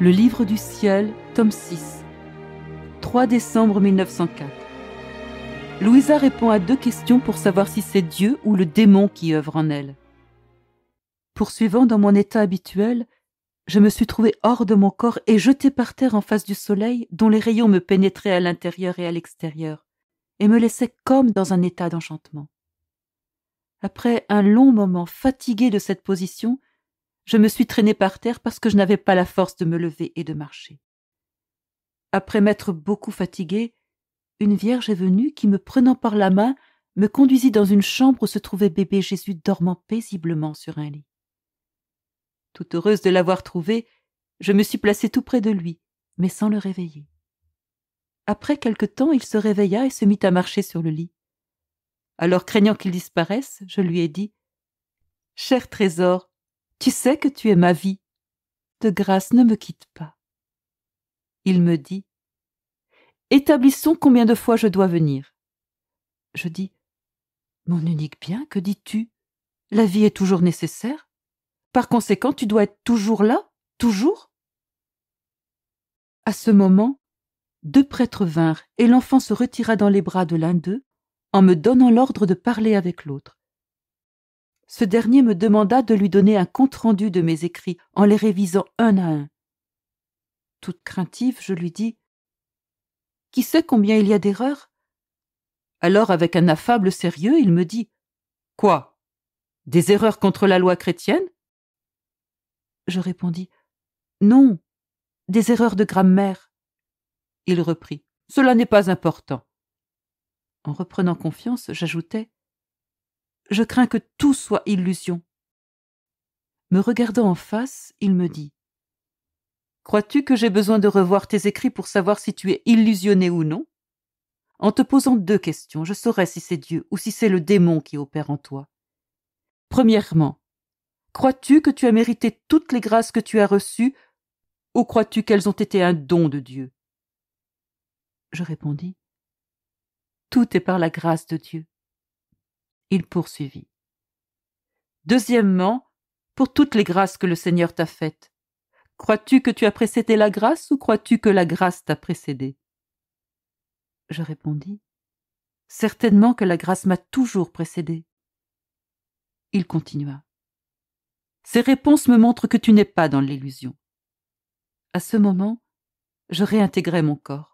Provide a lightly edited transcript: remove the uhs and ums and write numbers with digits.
Le livre du ciel, tome 6, 3 décembre 1904. Louisa répond à 2 questions pour savoir si c'est Dieu ou le démon qui œuvre en elle. Poursuivant dans mon état habituel, je me suis trouvée hors de mon corps et jetée par terre en face du soleil dont les rayons me pénétraient à l'intérieur et à l'extérieur et me laissaient comme dans un état d'enchantement. Après un long moment fatiguée de cette position, je me suis traînée par terre parce que je n'avais pas la force de me lever et de marcher. Après m'être beaucoup fatiguée, une vierge est venue qui, me prenant par la main, me conduisit dans une chambre où se trouvait bébé Jésus dormant paisiblement sur un lit. Toute heureuse de l'avoir trouvé, je me suis placée tout près de lui, mais sans le réveiller. Après quelque temps, il se réveilla et se mit à marcher sur le lit. Alors, craignant qu'il disparaisse, je lui ai dit « Cher trésor, tu sais que tu es ma vie. De grâce, ne me quitte pas. » Il me dit « Établissons combien de fois je dois venir. » Je dis « Mon unique bien, que dis-tu? La vie est toujours nécessaire. Par conséquent, tu dois être toujours là, toujours ?» À ce moment, 2 prêtres vinrent et l'enfant se retira dans les bras de l'un d'eux en me donnant l'ordre de parler avec l'autre. Ce dernier me demanda de lui donner un compte-rendu de mes écrits en les révisant un à un. Toute craintive, je lui dis « Qui sait combien il y a d'erreurs ?» Alors, avec un affable sérieux, il me dit « Quoi? Des erreurs contre la loi chrétienne ?» Je répondis « Non, des erreurs de grammaire. » Il reprit « Cela n'est pas important. » En reprenant confiance, j'ajoutai « Je crains que tout soit illusion. » Me regardant en face, il me dit « Crois-tu que j'ai besoin de revoir tes écrits pour savoir si tu es illusionné ou non? En te posant 2 questions, je saurai si c'est Dieu ou si c'est le démon qui opère en toi. Premièrement, crois-tu que tu as mérité toutes les grâces que tu as reçues ou crois-tu qu'elles ont été un don de Dieu? » Je répondis « Tout est par la grâce de Dieu. » Il poursuivit « Deuxièmement, pour toutes les grâces que le Seigneur t'a faites, crois-tu que tu as précédé la grâce ou crois-tu que la grâce t'a précédé? » Je répondis « Certainement que la grâce m'a toujours précédé. » Il continua « Ces réponses me montrent que tu n'es pas dans l'illusion. » À ce moment, je réintégrai mon corps.